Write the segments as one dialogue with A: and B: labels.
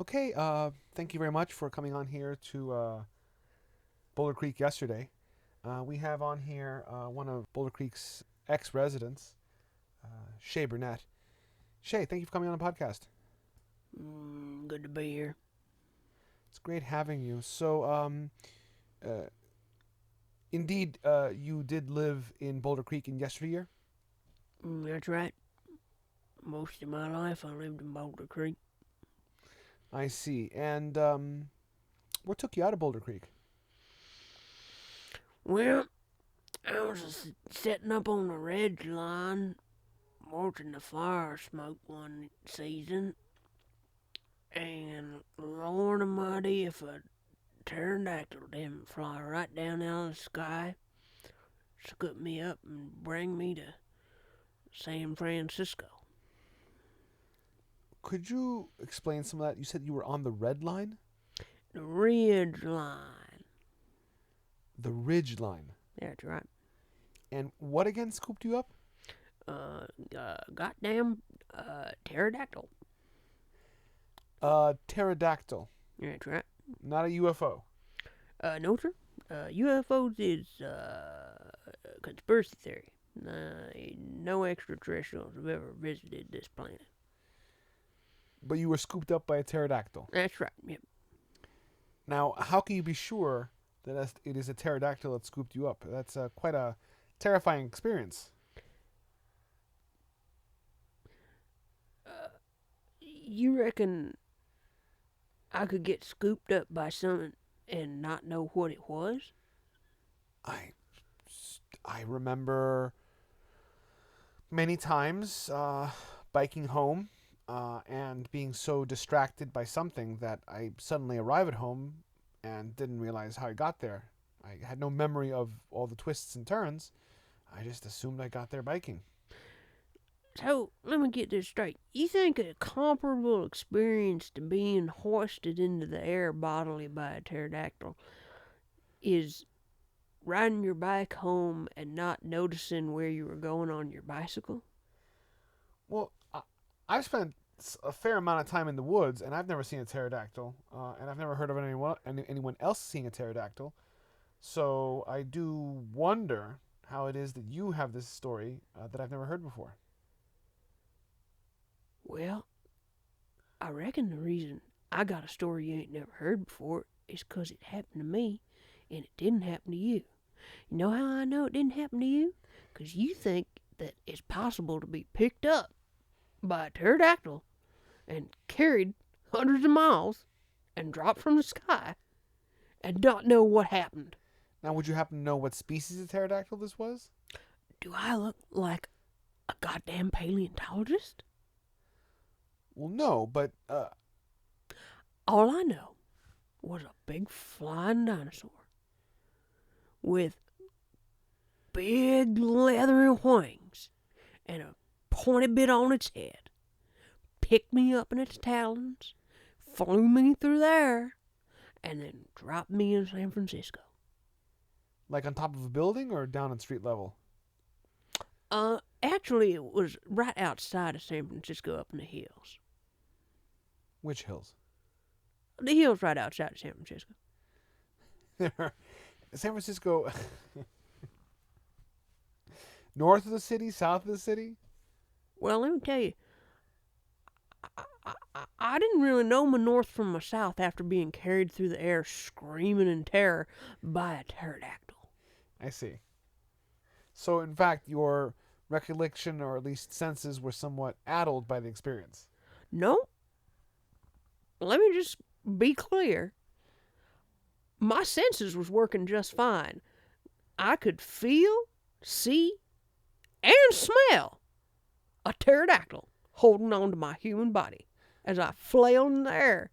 A: Okay, thank you very much for coming on here to Boulder Creek yesterday. We have on here one of Boulder Creek's ex-residents, Shay Burnett. Shay, thank you for coming on the podcast.
B: Good to be here.
A: It's great having you. Uh, indeed, you did live in Boulder Creek in yesteryear?
B: That's right. Most of my life I lived in Boulder Creek.
A: I see. And what took you out of Boulder Creek?
B: Well, I was setting up on the ridge line, watching the fire smoke one season, and Lord Almighty, if a pterodactyl didn't fly right down out of the sky, scoop me up and bring me to San Francisco.
A: Could you explain some of that? You said you were on the red line?
B: The ridge line.
A: The ridge line.
B: That's right.
A: And what again scooped you up?
B: Goddamn pterodactyl.
A: Pterodactyl,
B: That's right.
A: not a UFO.
B: No, sir. UFOs is conspiracy theory. No extraterrestrials have ever visited this planet.
A: But you were scooped up by a pterodactyl.
B: That's right. Yep.
A: Now, how can you be sure that it is a pterodactyl that scooped you up? That's quite a terrifying experience.
B: You reckon I could get scooped up by something and not know what it was?
A: I, I remember many times biking home and being so distracted by something that I suddenly arrive at home and didn't realize how I got there. I had no memory of all the twists and turns. I just assumed I got there biking.
B: So, let me get this straight. You think a comparable experience to being hoisted into the air bodily by a pterodactyl is riding your bike home and not noticing where you were going on your bicycle?
A: Well, I've spent a fair amount of time in the woods, and I've never seen a pterodactyl, and I've never heard of anyone else seeing a pterodactyl. So I do wonder how it is that you have this story that I've never heard before.
B: Well, I reckon the reason I got a story you ain't never heard before is 'cause it happened to me and it didn't happen to you. You know how I know it didn't happen to you? 'Cause you think that it's possible to be picked up by a pterodactyl and carried hundreds of miles and dropped from the sky and not know what happened.
A: Now, would you happen to know what species of pterodactyl this was?
B: Do I look like a goddamn paleontologist?
A: Well, no, but
B: All I know was a big flying dinosaur with big leathery wings and a pointy bit on its head. Picked me up in its talons, flew me through the air, and then dropped me in San Francisco.
A: like on top of a building or down at street level?
B: Actually, it was right outside of San Francisco up in the hills.
A: Which hills?
B: The hills right outside of San Francisco.
A: San Francisco, north of the city, south of the city?
B: Well, let me tell you, I didn't really know my north from my south after being carried through the air screaming in terror by a pterodactyl.
A: I see. So, in fact, your recollection, or at least senses, were somewhat addled by the experience.
B: No, let me just be clear. My senses was working just fine. I could feel, see, and smell a pterodactyl holding on to my human body as I flailed in the air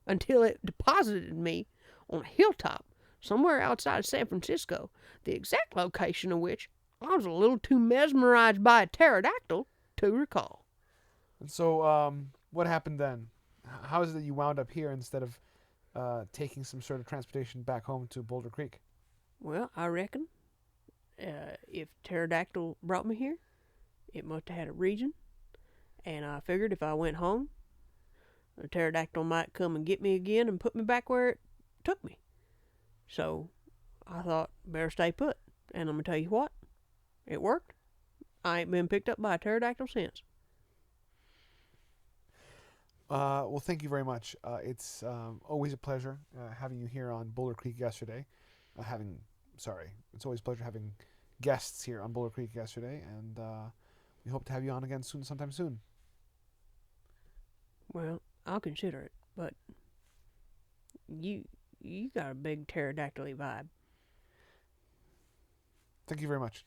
B: until it deposited me on a hilltop somewhere outside of San Francisco, the exact location of which I was a little too mesmerized by a pterodactyl to recall.
A: And so, what happened then? How is it that you wound up here instead of taking some sort of transportation back home to Boulder Creek?
B: Well, I reckon if pterodactyl brought me here, it must have had a reason. And I figured if I went home, a pterodactyl might come and get me again and put me back where it took me. So I thought, better stay put. And I'm going to tell you what, it worked. I ain't been picked up by a pterodactyl since.
A: Well, thank you very much. It's always a pleasure having you here on Boulder Creek yesterday. It's always a pleasure having guests here on Boulder Creek yesterday, and we hope to have you on again sometime soon.
B: Well, I'll consider it, but you got a big pterodactyl vibe.
A: Thank you very much.